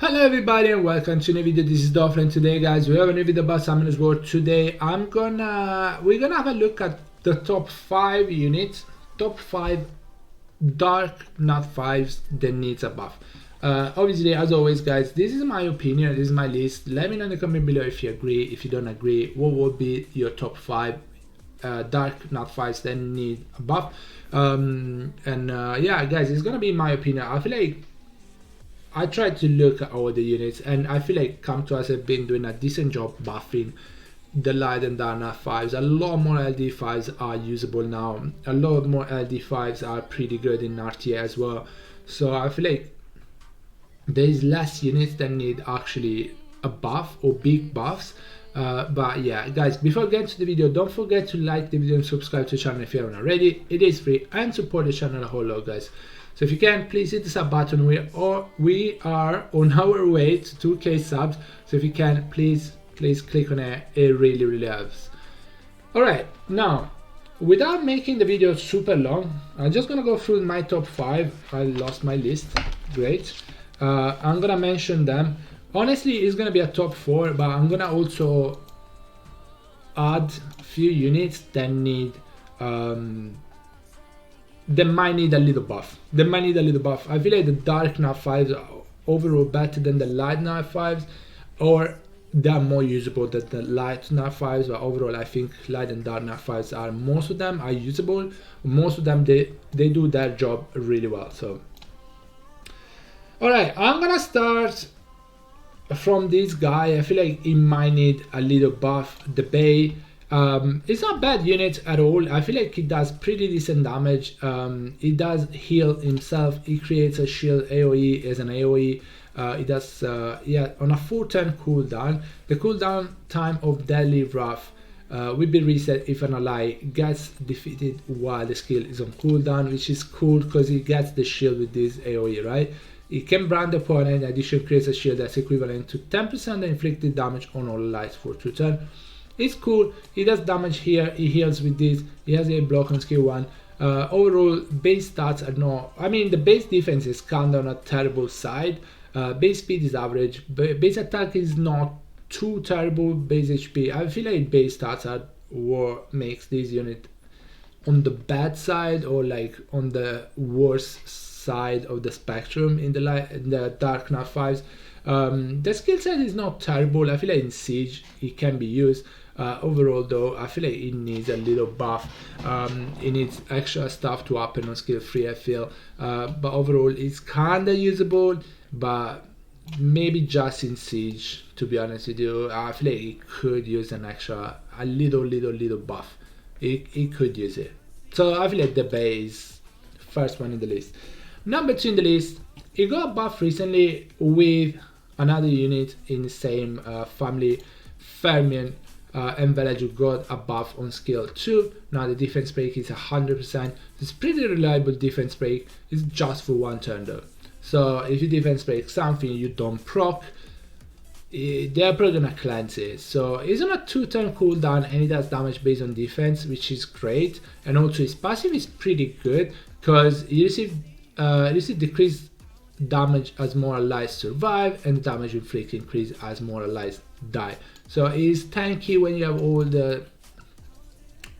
Hello everybody and welcome to a new video. This is Dolphin and today guys we have a new video about Summoners War. Today we're gonna have a look at the top 5 units, top 5 dark not 5s that needs a buff. Obviously, as always guys, this is my opinion, this is my list. Let me know in the comment below if you agree, if you don't agree, what would be your top 5 dark not 5s that need a buff. Yeah guys, it's gonna be my opinion. I feel like I tried to look at all the units and I feel like Come2Us have been doing a decent job buffing the light and dark knight 5s. A lot more LD 5s are usable now. A lot more LD 5s are pretty good in RTA as well. So I feel like there is less units that need actually a buff or big buffs. But yeah guys, before getting to the video, don't forget to like the video and subscribe to the channel if you haven't already. It is free and support the channel a whole lot guys. So if you can, please hit the sub button. We are on our way to 2k subs. So if you can, please click on it. It really helps. Alright, now without making the video super long, I'm just gonna go through my top 5. I lost my list. Great. I'm gonna mention them. Honestly, it's gonna be a top 4, but I'm gonna also add a few units that need they might need a little buff. I feel like the dark knight 5s are overall better than the light knight 5s, or they are more usable than the light knight 5s, but overall I think light and dark knight 5s are, most of them are usable. Most of them they do their job really well. So alright, I'm gonna start from this guy. I feel like he might need a little buff. The Bay. It's not bad unit at all. I feel like he does pretty decent damage. He does heal himself. He creates a shield AoE as an AoE. He does yeah, on a 4-turn cooldown. The cooldown time of Deadly Wrath will be reset if an ally gets defeated while the skill is on cooldown, which is cool because he gets the shield with this AoE, right? He can brand the opponent. In addition, creates a shield that's equivalent to 10% inflicted damage on all allies for 2 turns. It's cool. He does damage here. He heals with this. He has a block on skill 1. Overall, base stats are not. I mean, the base defense is kind of on a terrible side. Base speed is average. Base attack is not too terrible. Base HP. I feel like base stats are what makes this unit on the bad side, or like on the worst side of the spectrum in the dark knight 5s. The skill set is not terrible. I feel like in Siege it can be used. Overall though, I feel like it needs a little buff. It needs extra stuff to happen on skill 3, I feel. But overall it's kinda usable, but maybe just in Siege, to be honest with you. I feel like it could use an extra, a little buff. It could use it. So I feel like the Bay is first one in the list. Number 2 in the list, it got a buff recently with another unit in the same family, Ferrin and Village, who got a buff on skill 2. Now the defense break is 100%. It's pretty reliable defense break. It's just for 1 turn though. So if you defense break something you don't proc, they're probably gonna cleanse it. So it's on a 2-turn cooldown and it does damage based on defense, which is great. And also his passive is pretty good because you receive decreased damage as more allies survive, and the damage inflict increase as more allies die. So it's tanky when you have all the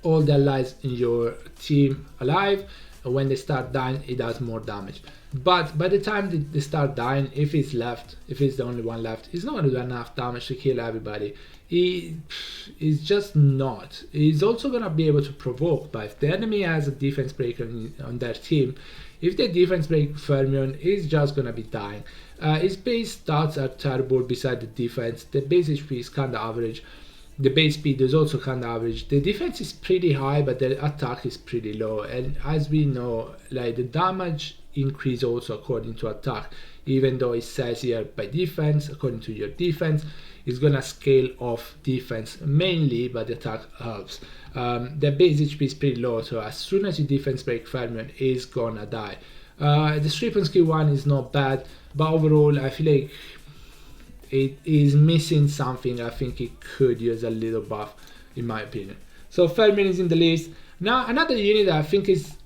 allies in your team alive. When they start dying, it does more damage. But by the time they start dying, if it's the only one left, it's not going to do enough damage to kill everybody. It's just not. He's also going to be able to provoke, but if the enemy has a defense breaker on their team, if the defense break Ferrin, he's just going to be dying. His base stats are terrible beside the defense. The base HP is kind of average. The base speed is also kind of average. The defense is pretty high, but the attack is pretty low. And as we know, like the damage increase also according to attack. Even though it says here by defense, according to your defense, it's gonna scale off defense mainly, but the attack helps. The base HP is pretty low, so as soon as you defense break Ferrin, is gonna die. The strip on skill 1 is not bad, but overall I feel like it is missing something. I think it could use a little buff, in my opinion. So Ferrin is in the list. Now another unit that I think is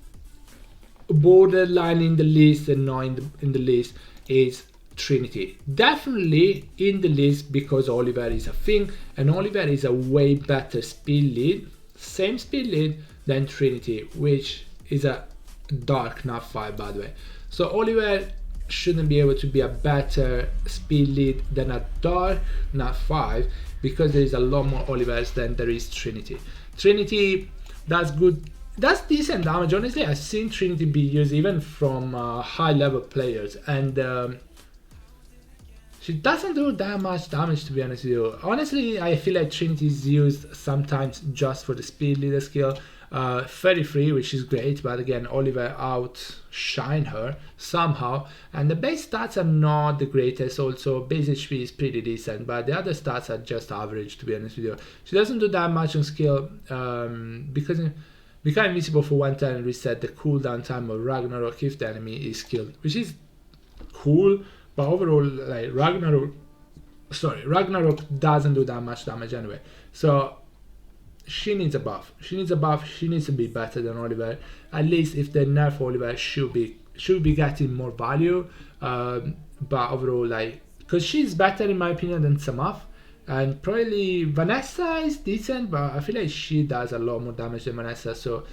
borderline in the list and not in the list is Trinity. Definitely in the list because Oliver is a thing, and Oliver is a way better speed lead, same speed lead than Trinity, which is a dark not 5 by the way. So Oliver shouldn't be able to be a better speed lead than a dark not 5 because there is a lot more Olivers than there is Trinity. Trinity does good, that's decent damage. Honestly, I've seen Trinity be used even from high level players, and she doesn't do that much damage, to be honest with you. Honestly, I feel like Trinity is used sometimes just for the speed leader skill. Very free, which is great, but again, Oliver outshine her somehow. And the base stats are not the greatest. Also, base HP is pretty decent, but the other stats are just average, to be honest with you. She doesn't do that much on skill because become invisible for 1 turn and reset the cooldown time of Ragnarok if the enemy is killed, which is cool. But overall, like Ragnarok doesn't do that much damage anyway. So she needs a buff. She needs a buff. She needs to be better than Oliver. At least if they nerf Oliver, should be getting more value. But overall, like, because she's better in my opinion than Samaf, and probably Vanessa is decent, but I feel like she does a lot more damage than Vanessa. So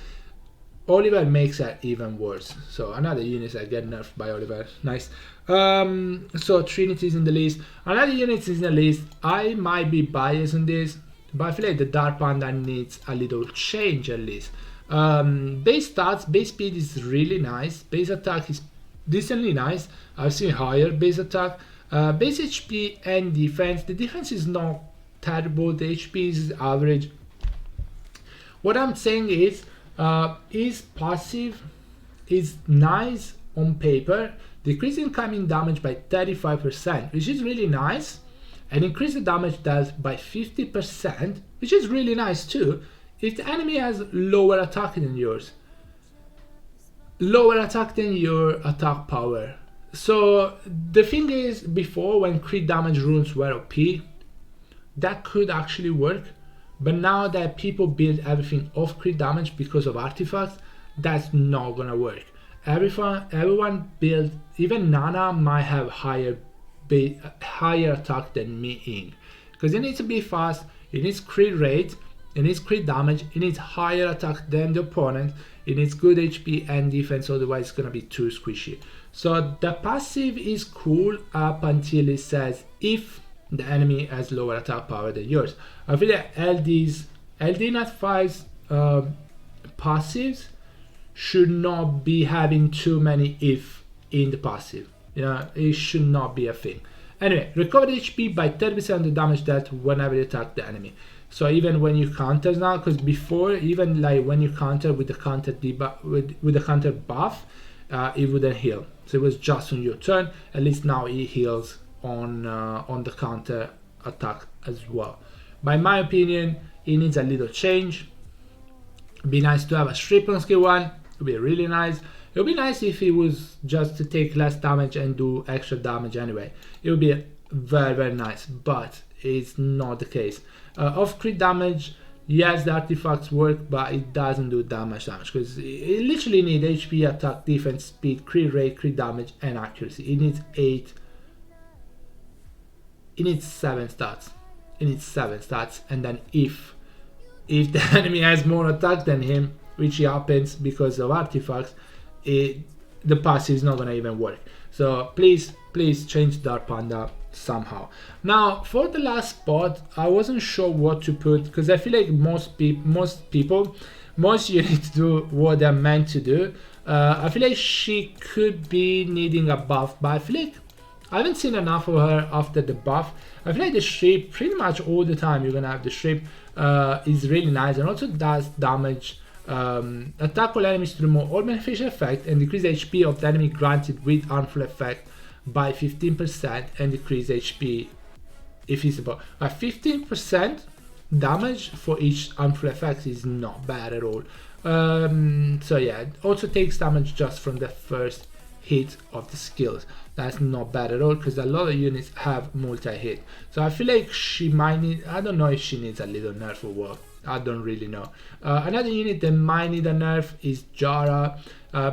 Oliver makes her even worse. So another unit that get nerfed by Oliver. Nice. So Trinity is in the list. Another unit is in the list. I might be biased on this, but I feel like the Dark Panda needs a little change at least. Base stats, base speed is really nice. Base attack is decently nice. I've seen higher base attack. Base HP and defense. The defense is not terrible. The HP is average. What I'm saying is passive is nice on paper. Decrease incoming damage by 35%, which is really nice. And increase the damage dealt by 50%, which is really nice too, if the enemy has lower attack than yours. Lower attack than your attack power. So the thing is, before when crit damage runes were OP, that could actually work. But now that people build everything off crit damage because of artifacts, that's not gonna work. Everyone build, even Nana might have higher attack than me in, because it needs to be fast, it needs crit rate, it needs crit damage, it needs higher attack than the opponent, it needs good HP and defense, otherwise it's gonna be too squishy. So the passive is cool up until it says if the enemy has lower attack power than yours. I feel like LD Nat 5's passives should not be having too many if in the passive. You know, it should not be a thing. Anyway, recover HP by 30% of the damage dealt whenever you attack the enemy. So even when you counter now, because before, even like when you counter with the counter debuff, with the counter buff, it wouldn't heal. So it was just on your turn. At least now it heals on the counter attack as well. By my opinion, it needs a little change. It'd be nice to have a strip on skill 1. It would be really nice. It would be nice if it was just to take less damage and do extra damage anyway. It would be very, very nice, but it's not the case. Off crit damage, yes, the artifacts work, but it doesn't do that much damage because it literally needs HP, attack, defense, speed, crit rate, crit damage, and accuracy. It needs 8. It needs 7 stats. It needs 7 stats, and then if the enemy has more attack than him, which happens because of artifacts, the passive is not gonna even work. So please change Dark Panda somehow. Now for the last spot, I wasn't sure what to put because I feel like most units do what they're meant to do. I feel like she could be needing a buff, but I feel like I haven't seen enough of her after the buff. I feel like the strip, pretty much all the time you're gonna have the strip, is really nice and also does damage. Attack all enemies to remove all beneficial effect and decrease HP of the enemy granted with harmful effect by 15% and decrease HP if feasible. 15% damage for each harmful effect is not bad at all. So yeah, it also takes damage just from the first hit of the skills. That's not bad at all because a lot of units have multi-hit. So I feel like she might need, I don't know if she needs a little nerf or what. I don't really know. Another unit that might need a nerf is Jara.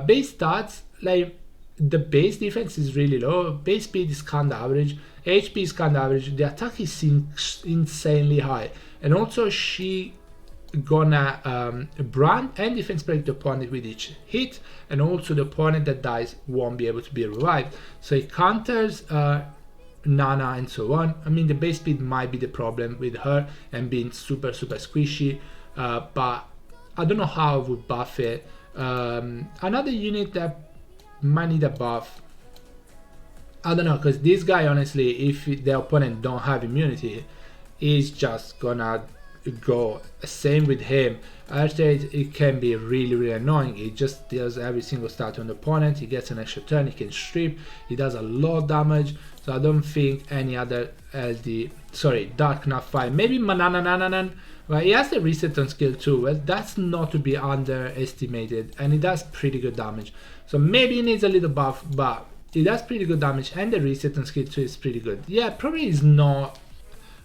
Base stats, like the base defense is really low, base speed is kind of average, HP is kind of average, the attack is insanely high, and also she gonna brand and defense break the opponent with each hit, and also the opponent that dies won't be able to be revived. So it counters Nana and so on. I mean, the base speed might be the problem with her and being super squishy, but I don't know how I would buff it. Another unit that might need a buff, I don't know, because this guy, honestly, if the opponent don't have immunity, is just gonna go. Same with him. Earthshade, it can be really annoying. It just deals every single start on the opponent. He gets an extra turn, he can strip, he does a lot of damage. So I don't think any other Dark Knight 5, maybe Mananananan, but he has the reset on skill too. Well, that's not to be underestimated, and it does pretty good damage. So maybe he needs a little buff, but it does pretty good damage, and the reset on skill 2 is pretty good. Yeah, probably is not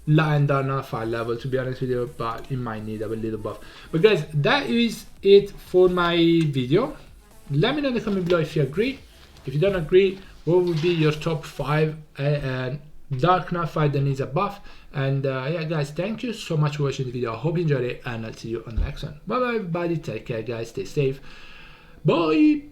Lion Dark Knight 5 level, to be honest with you, but it might need a little buff. But guys, that is it for my video. Let me know in the comment below if you agree. If you don't agree, what would be your top 5 Dark Knight 5 that needs a buff? And yeah guys, thank you so much for watching the video. I hope you enjoyed it, and I'll see you on the next one. Bye bye everybody, take care guys, stay safe, bye.